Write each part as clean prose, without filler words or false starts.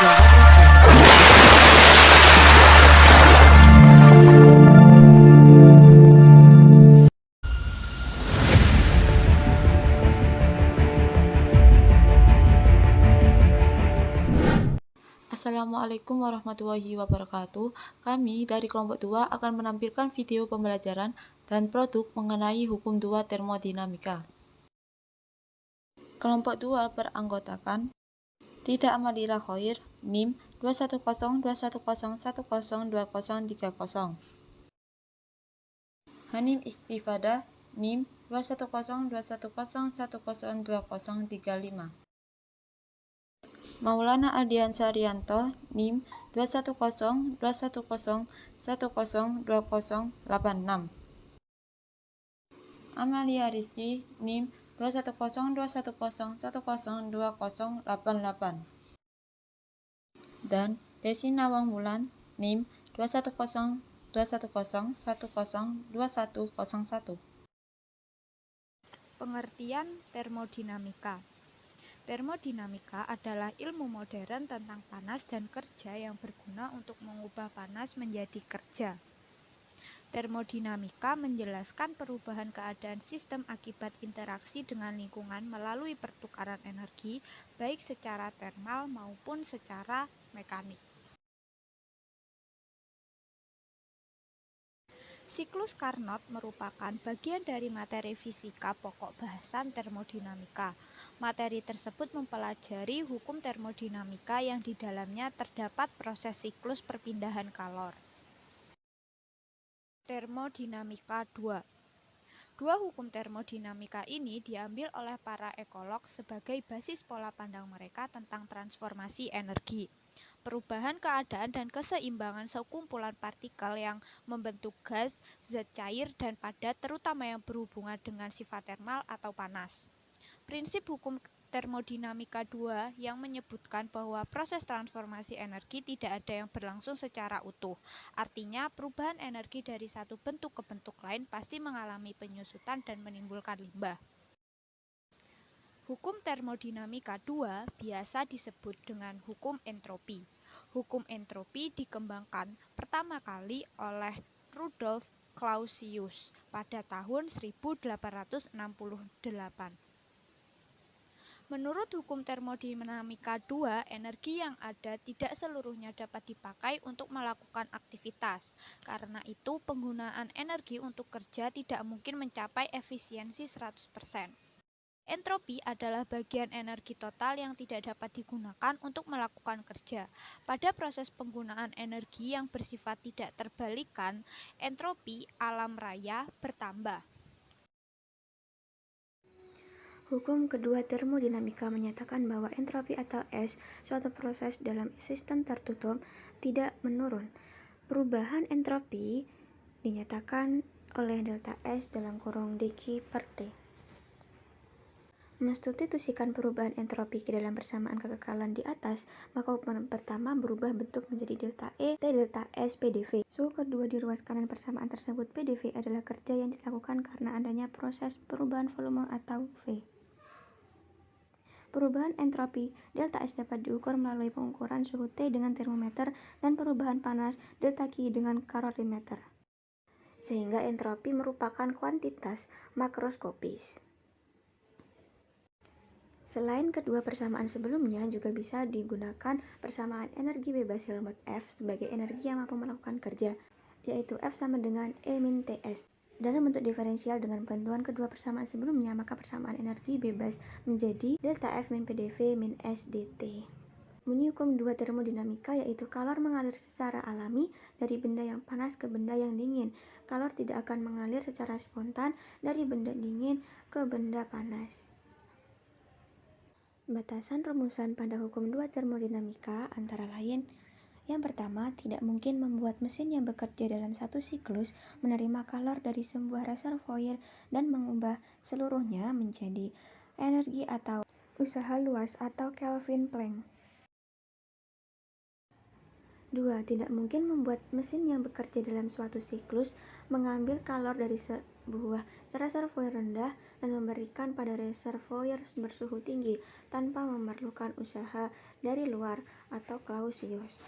Jawa Prokul. Assalamualaikum warahmatullahi wabarakatuh. Kami dari kelompok 2 akan menampilkan video pembelajaran dan produk mengenai hukum 2 termodinamika. Kelompok 2 beranggotakan Rida Amadila Khoir, NIM 2102101020030. Hanim Istifadah, NIM 2102101020035. Maulana Ardiansa Rianto, NIM 2102101020086. Amalia Rizky, NIM 2102101020088. Dan Desi Nawang Wulan, NIM 2102101012101. Pengertian termodinamika. Termodinamika adalah ilmu modern tentang panas dan kerja yang berguna untuk mengubah panas menjadi kerja. Termodinamika menjelaskan perubahan keadaan sistem akibat interaksi dengan lingkungan melalui pertukaran energi, baik secara termal maupun secara mekanik. Siklus Carnot merupakan bagian dari materi fisika pokok bahasan termodinamika. Materi tersebut mempelajari hukum termodinamika yang di dalamnya terdapat proses siklus perpindahan kalor. Termodinamika 2. Dua hukum termodinamika ini diambil oleh para ekolog sebagai basis pola pandang mereka tentang transformasi energi, perubahan keadaan dan keseimbangan sekumpulan partikel yang membentuk gas, zat cair, dan padat, terutama yang berhubungan dengan sifat termal atau panas. Prinsip hukum termodinamika 2 yang menyebutkan bahwa proses transformasi energi tidak ada yang berlangsung secara utuh. Artinya, perubahan energi dari satu bentuk ke bentuk lain pasti mengalami penyusutan dan menimbulkan limbah. Hukum termodinamika 2 biasa disebut dengan hukum entropi. Hukum entropi dikembangkan pertama kali oleh Rudolf Clausius pada tahun 1868. Menurut hukum termodinamika 2, energi yang ada tidak seluruhnya dapat dipakai untuk melakukan aktivitas. Karena itu, penggunaan energi untuk kerja tidak mungkin mencapai efisiensi 100%. Entropi adalah bagian energi total yang tidak dapat digunakan untuk melakukan kerja. Pada proses penggunaan energi yang bersifat tidak terbalikkan, entropi alam raya bertambah. Hukum kedua termodinamika menyatakan bahwa entropi atau S suatu proses dalam sistem tertutup tidak menurun. Perubahan entropi dinyatakan oleh delta S dalam kurung dq per T. Mensubstitusikan perubahan entropi ke dalam persamaan kekekalan di atas, maka ukuran pertama berubah bentuk menjadi delta E T delta S PdV. Suhu kedua di ruas kanan persamaan tersebut PdV adalah kerja yang dilakukan karena adanya proses perubahan volume atau V. Perubahan entropi delta S dapat diukur melalui pengukuran suhu T dengan termometer dan perubahan panas delta Q dengan kalorimeter. Sehingga entropi merupakan kuantitas makroskopis. Selain kedua persamaan sebelumnya, juga bisa digunakan persamaan energi bebas Helmholtz F sebagai energi yang mampu melakukan kerja, yaitu F sama dengan E-Ts. Dalam bentuk diferensial dengan bantuan kedua persamaan sebelumnya, maka persamaan energi bebas menjadi delta F min PdV min S dt. Bunyi hukum 2 termodinamika yaitu kalor mengalir secara alami dari benda yang panas ke benda yang dingin. Kalor tidak akan mengalir secara spontan dari benda dingin ke benda panas. Batasan rumusan pada hukum 2 termodinamika antara lain: yang pertama, tidak mungkin membuat mesin yang bekerja dalam satu siklus menerima kalor dari sebuah reservoir dan mengubah seluruhnya menjadi energi atau usaha luas atau Kelvin Planck. 2. Tidak mungkin membuat mesin yang bekerja dalam suatu siklus mengambil kalor dari sebuah reservoir rendah dan memberikan pada reservoir bersuhu tinggi tanpa memerlukan usaha dari luar atau Clausius.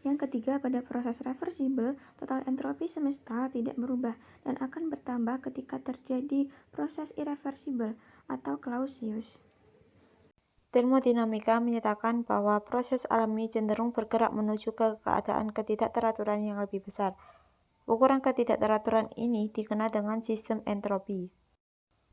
Yang ketiga, pada proses reversibel, total entropi semesta tidak berubah dan akan bertambah ketika terjadi proses irreversibel atau Clausius. Termodinamika menyatakan bahwa proses alami cenderung bergerak menuju ke keadaan ketidakteraturan yang lebih besar. Ukuran ketidakteraturan ini dikenal dengan sistem entropi.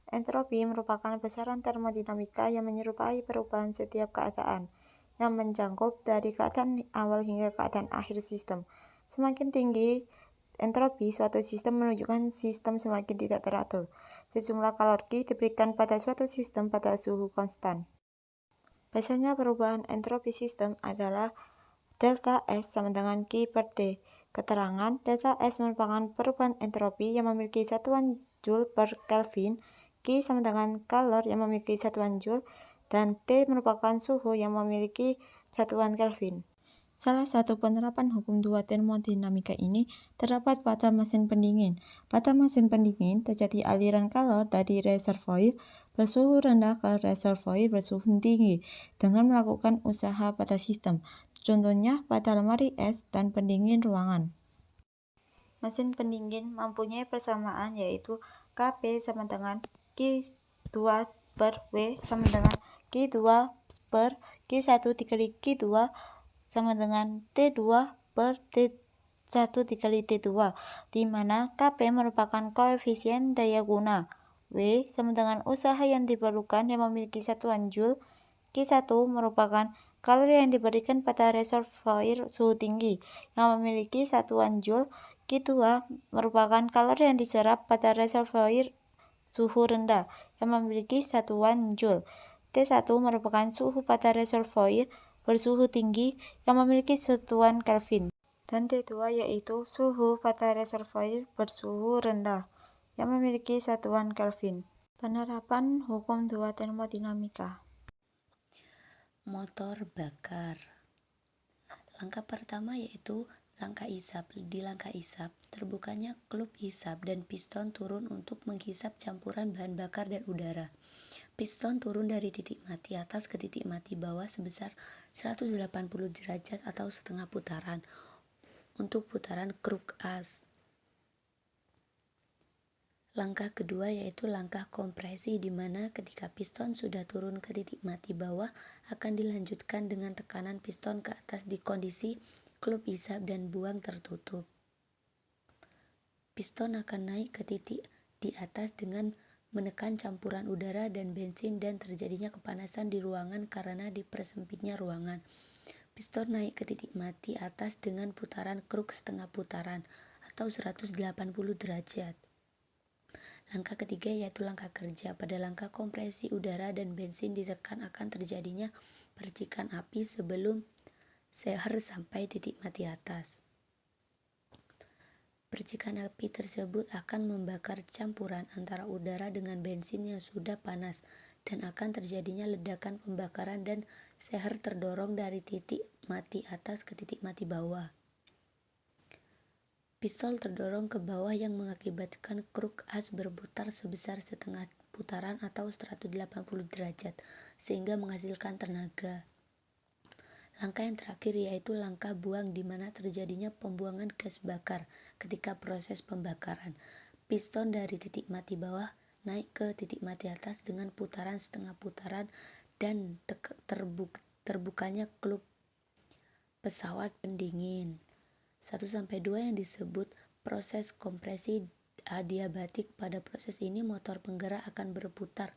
Entropi merupakan besaran termodinamika yang menyerupai perubahan setiap keadaan, yang mencakup dari keadaan awal hingga keadaan akhir sistem. Semakin tinggi entropi suatu sistem menunjukkan sistem semakin tidak teratur. Sejumlah kalori diberikan pada suatu sistem pada suhu konstan. Biasanya perubahan entropi sistem adalah delta S sama dengan Q per T. Keterangan delta S merupakan perubahan entropi yang memiliki satuan Joule per Kelvin, Q sama dengan kalor yang memiliki satuan Joule, dan T merupakan suhu yang memiliki satuan Kelvin. Salah satu penerapan hukum 2 termodinamika ini terdapat pada mesin pendingin. Pada mesin pendingin, terjadi aliran kalor dari reservoir bersuhu rendah ke reservoir bersuhu tinggi dengan melakukan usaha pada sistem. Contohnya pada lemari es dan pendingin ruangan. Mesin pendingin mempunyai persamaan yaitu Kp sama dengan Q2 per W sama dengan Q2 per Q1 dikali Q2 sama dengan T2 per T1 dikali T2, di mana Kp merupakan koefisien daya guna, W sama dengan usaha yang diperlukan yang memiliki satuan Joule, Q1 merupakan kalori yang diberikan pada reservoir suhu tinggi yang memiliki satuan Joule, Q2 merupakan kalori yang diserap pada reservoir suhu rendah yang memiliki satuan Joule. T1 merupakan suhu pada reservoir bersuhu tinggi yang memiliki satuan Kelvin. Dan T2 yaitu suhu pada reservoir bersuhu rendah yang memiliki satuan Kelvin. Penerapan hukum 2 termodinamika. Motor bakar. Langkah pertama yaitu langkah isap. Di langkah isap, terbukanya klub isap dan piston turun untuk menghisap campuran bahan bakar dan udara. Piston turun dari titik mati atas ke titik mati bawah sebesar 180 derajat atau setengah putaran untuk putaran kruk as. Langkah kedua yaitu langkah kompresi, di mana ketika piston sudah turun ke titik mati bawah akan dilanjutkan dengan tekanan piston ke atas di kondisi klub isap dan buang tertutup. Piston akan naik ke titik di atas dengan menekan campuran udara dan bensin dan terjadinya kepanasan di ruangan karena dipersempitnya ruangan. Piston naik ke titik mati atas dengan putaran kruk setengah putaran atau 180 derajat. Langkah ketiga yaitu langkah kerja. Pada langkah kompresi, udara dan bensin ditekan akan terjadinya percikan api sebelum seher sampai titik mati atas. Percikan api tersebut akan membakar campuran antara udara dengan bensin yang sudah panas dan akan terjadinya ledakan pembakaran dan seher terdorong dari titik mati atas ke titik mati bawah. Pistol terdorong ke bawah yang mengakibatkan kruk as berputar sebesar setengah putaran atau 180 derajat sehingga menghasilkan tenaga. Langkah yang terakhir yaitu langkah buang, di mana terjadinya pembuangan gas bakar ketika proses pembakaran. Piston dari titik mati bawah naik ke titik mati atas dengan putaran setengah putaran dan terbukanya klub pesawat pendingin. 1-2 yang disebut proses kompresi adiabatik. Pada proses ini motor penggerak akan berputar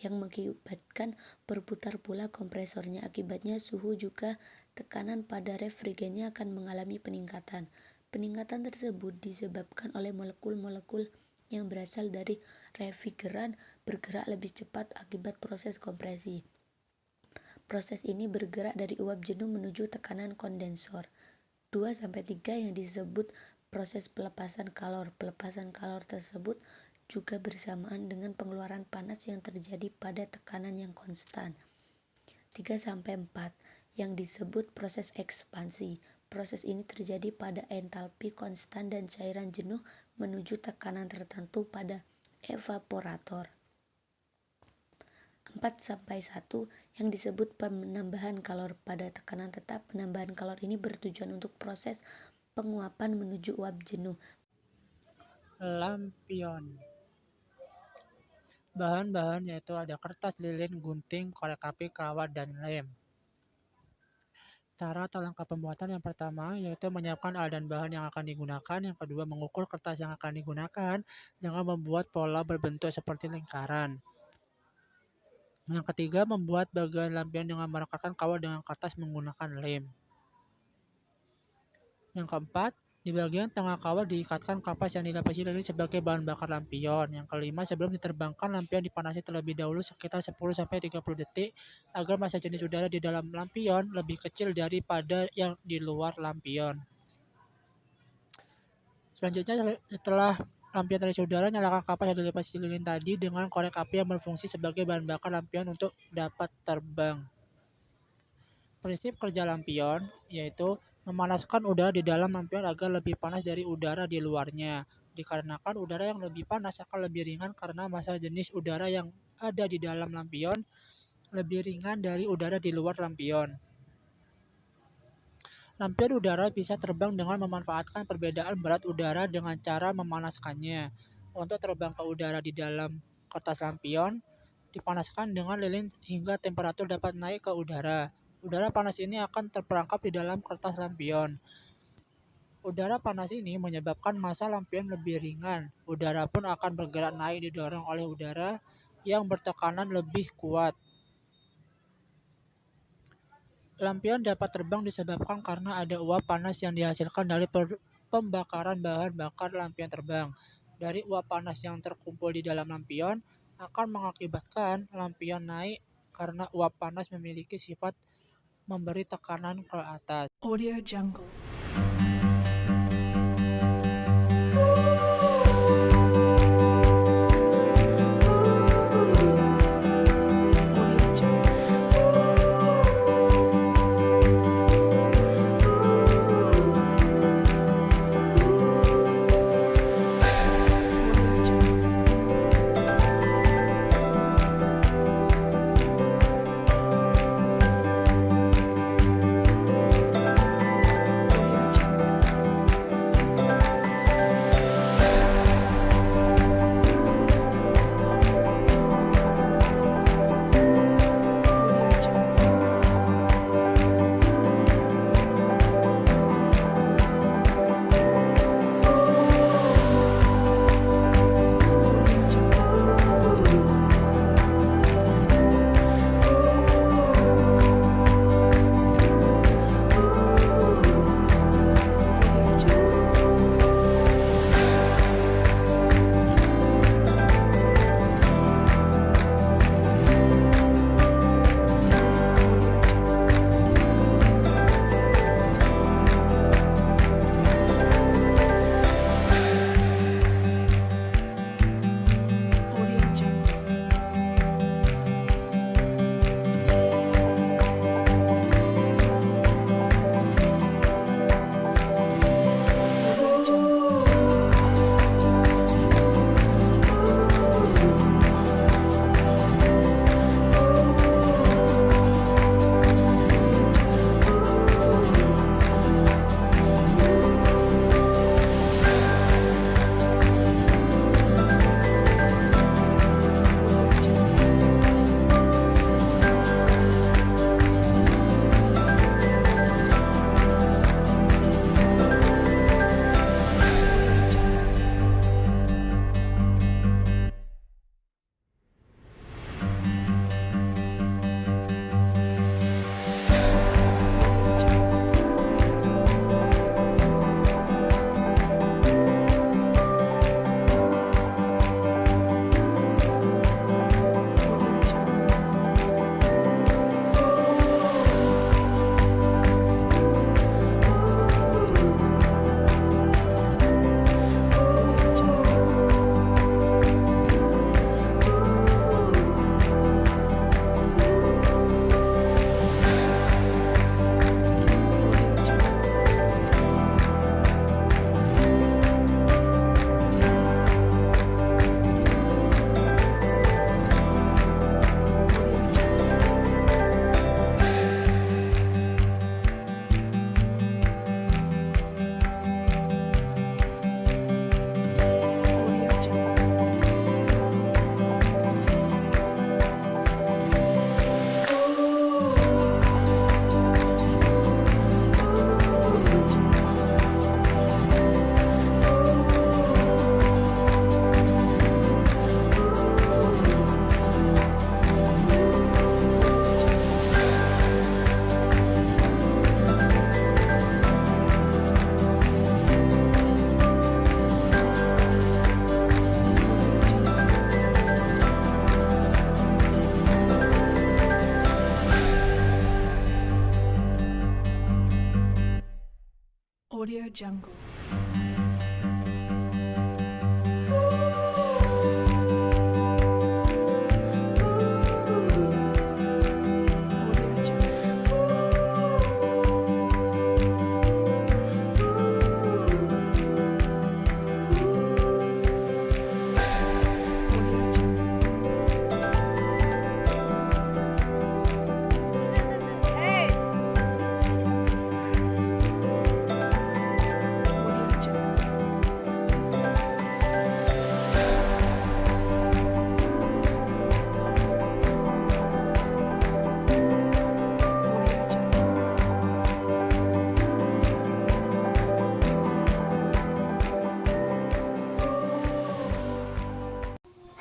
yang mengakibatkan berputar pula kompresornya. Akibatnya suhu juga tekanan pada refrigerantnya akan mengalami peningkatan. Peningkatan tersebut disebabkan oleh molekul-molekul yang berasal dari refrigeran bergerak lebih cepat akibat proses kompresi. Proses ini bergerak dari uap jenuh menuju tekanan kondensor. 2-3 yang disebut proses pelepasan kalor. Pelepasan kalor tersebut juga bersamaan dengan pengeluaran panas yang terjadi pada tekanan yang konstan. 3-4 yang disebut proses ekspansi. Proses ini terjadi pada entalpi konstan dan cairan jenuh menuju tekanan tertentu pada evaporator. 4-1 yang disebut penambahan kalor. Pada tekanan tetap, penambahan kalor ini bertujuan untuk proses penguapan menuju uap jenuh. Lampion. Bahan-bahan yaitu ada kertas, lilin, gunting, korek api, kawat, dan lem. Cara atau langkah pembuatan yang pertama yaitu menyiapkan alat dan bahan yang akan digunakan. Yang kedua, mengukur kertas yang akan digunakan dengan membuat pola berbentuk seperti lingkaran. Yang ketiga, membuat bagian lampion dengan merekatkan kawat dengan kertas menggunakan lem. Yang keempat, di bagian tengah kawat diikatkan kapas yang dilapisi lilin sebagai bahan bakar lampion. Yang kelima, sebelum diterbangkan, lampion dipanasi terlebih dahulu sekitar 10-30 detik agar massa jenis udara di dalam lampion lebih kecil daripada yang di luar lampion. Selanjutnya, setelah lampion terisi udara, nyalakan kapas yang dilapisi lilin tadi dengan korek api yang berfungsi sebagai bahan bakar lampion untuk dapat terbang. Prinsip kerja lampion yaitu memanaskan udara di dalam lampion agar lebih panas dari udara di luarnya. Dikarenakan udara yang lebih panas akan lebih ringan karena massa jenis udara yang ada di dalam lampion lebih ringan dari udara di luar lampion. Lampion udara bisa terbang dengan memanfaatkan perbedaan berat udara dengan cara memanaskannya. Untuk terbang ke udara di dalam kertas lampion, dipanaskan dengan lilin hingga temperatur dapat naik ke udara. Udara panas ini akan terperangkap di dalam kertas lampion. Udara panas ini menyebabkan massa lampion lebih ringan. Udara pun akan bergerak naik didorong oleh udara yang bertekanan lebih kuat. Lampion dapat terbang disebabkan karena ada uap panas yang dihasilkan dari pembakaran bahan bakar lampion terbang. Dari uap panas yang terkumpul di dalam lampion akan mengakibatkan lampion naik karena uap panas memiliki sifat memberi tekanan ke atas. Audio Jungle. Audio Jungle.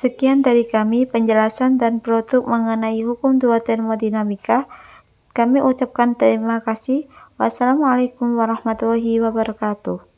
Sekian dari kami penjelasan dan produk mengenai hukum 2 termodinamika. Kami ucapkan terima kasih. Wassalamualaikum warahmatullahi wabarakatuh.